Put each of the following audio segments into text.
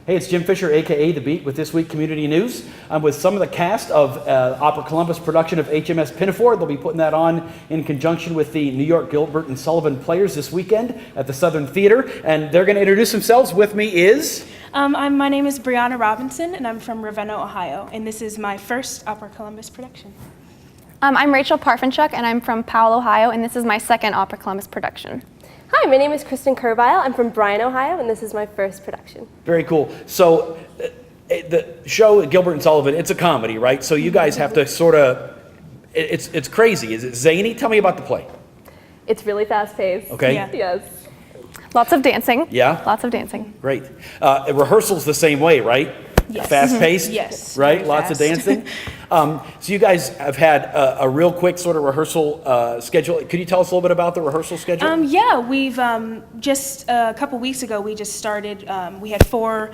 Hey, it's Jim Fisher, aka The Beat, with This Week Community News. I'm with some of the cast of Opera Columbus production of H.M.S. Pinafore. They'll be putting that on in conjunction with the New York Gilbert and Sullivan Players this weekend at the Southern Theater. And they're going to introduce themselves. With me is... My name is Brianna Robinson, and I'm from Ravenna, Ohio. And this is my first Opera Columbus production. I'm Rachel Parfinchuk, and I'm from Powell, Ohio, and this is my second Opera Columbus production. Hi, my name is Kristen Curbile. I'm from Bryan, Ohio, and this is my first production. Very cool. So the show Gilbert and Sullivan, it's a comedy, right? So you guys have to sort of, it's crazy. Is it zany? Tell me about the play. It's really fast-paced. Okay. Yeah. Yes. Lots of dancing. Yeah? Lots of dancing. Great. Rehearsal's the same way, right? Yes. Fast-paced? Yes. Right? Very Lots of fast. dancing? So you guys have had a real quick sort of rehearsal schedule. Could you tell us a little bit about the rehearsal schedule? Yeah, we've just a couple weeks ago, we just started, we had 4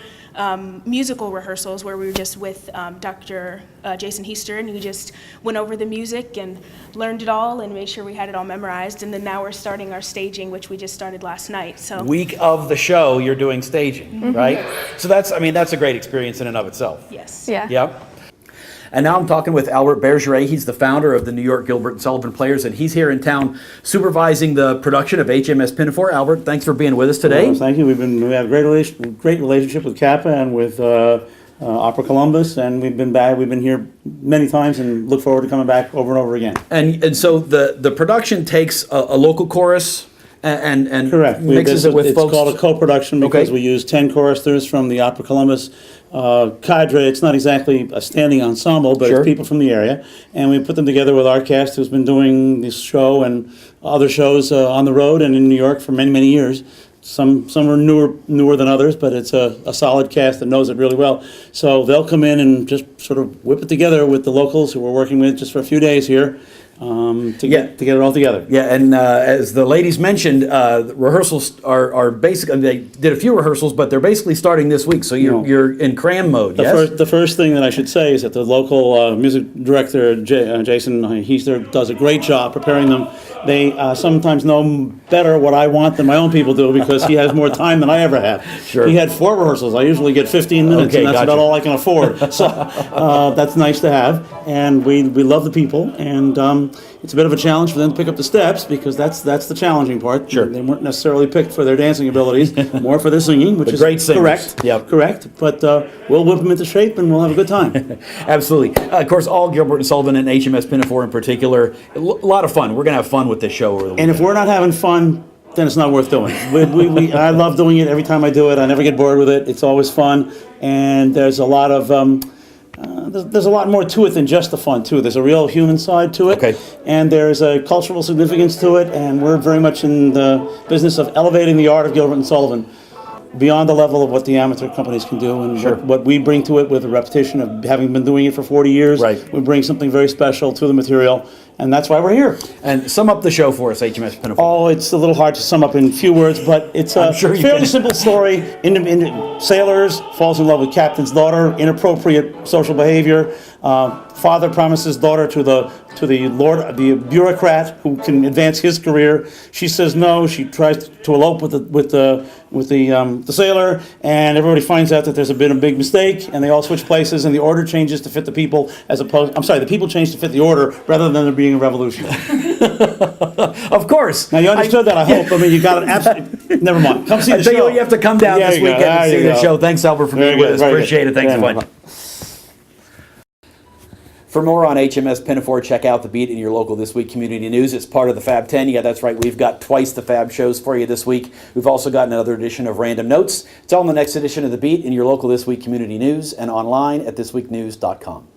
musical rehearsals where we were just with Dr. Jason Heister, and we just went over the music and learned it all and made sure we had it all memorized. And then now we're starting our staging, which we just started last night. So Week of the show, you're doing staging, right? So that's a great experience in and of itself. yes. Yeah. Yep. And now I'm talking with Albert Bergeret. He's the founder of the New York Gilbert and Sullivan Players, and he's here in town supervising the production of H.M.S. Pinafore. Albert, thanks for being with us today. Well, thank you. We have a great relationship with Kappa and with Opera Columbus, and we've been here many times and look forward to coming back over and over again. And so the production takes a local chorus and Correct. mixes it with it's folks. called a co-production because Okay. we use 10 choristers from the Opera Columbus cadre. It's not exactly a standing ensemble, but Sure. it's people from the area. And we put them together with our cast who's been doing this show and other shows on the road and in New York for many, many years. Some are newer than others, but it's a solid cast that knows it really well. So they'll come in and just sort of whip it together with the locals who we're working with just for a few days here to get it all together. Yeah, and as the ladies mentioned, rehearsals are basically, they did a few rehearsals, but they're basically starting this week, so you're in cram mode, yes? The first thing that I should say is that the local music director, Jason Heister, does a great job preparing them. They sometimes know better what I want than my own people do because he has more time than I ever have. Sure. He had 4 rehearsals. I usually get 15 minutes, Okay, and that's gotcha. about all I can afford. So that's nice to have. And we love the people, and it's a bit of a challenge for them to pick up the steps because that's the challenging part. Sure. They weren't necessarily picked for their dancing abilities, more for their singing, which The is great singers. correct. Yep. Correct. But we'll whip them into shape, and we'll have a good time. Absolutely. Of course, all Gilbert and Sullivan and H.M.S. Pinafore in particular, a lot of fun. We're going to have fun with this show over the And weekend. if we're not having fun, then it's not worth doing. I love doing it every time I do it. I never get bored with it. It's always fun, and there's a lot of there's a lot more to it than just the fun too. There's a real human side to it, Okay. and there's a cultural significance to it. And we're very much in the business of elevating the art of Gilbert and Sullivan beyond the level of what the amateur companies can do, and Sure. what we bring to it with a repetition of having been doing it for 40 years. Right. We bring something very special to the material, and that's why we're here. And sum up the show for us, H.M.S. Pinafore. Oh, it's a little hard to sum up in few words, but it's a I'm sure you fairly can. simple story. Sailors falls in love with captain's daughter, inappropriate social behavior. Father promises daughter to the lord, the bureaucrat who can advance his career. She says no. She tries to elope with the sailor, and everybody finds out that there's been a big mistake, and they all switch places, and the order changes to fit the people the people change to fit the order rather than there being a revolution. Of course. Now you understood that, I hope. I mean, you got it absolutely. Never mind. Come see I the tell show. you have to come down There this you go. weekend and There see you the go. show. Thanks, Albert, for Very being with good, us. very good. Appreciate it. Thanks Yeah, so no much. problem. For more on H.M.S. Pinafore, check out The Beat in your local This Week Community News. It's part of the Fab 10. Yeah, that's right. We've got twice the Fab shows for you this week. We've also got another edition of Random Notes. It's all in the next edition of The Beat in your local This Week Community News and online at thisweeknews.com.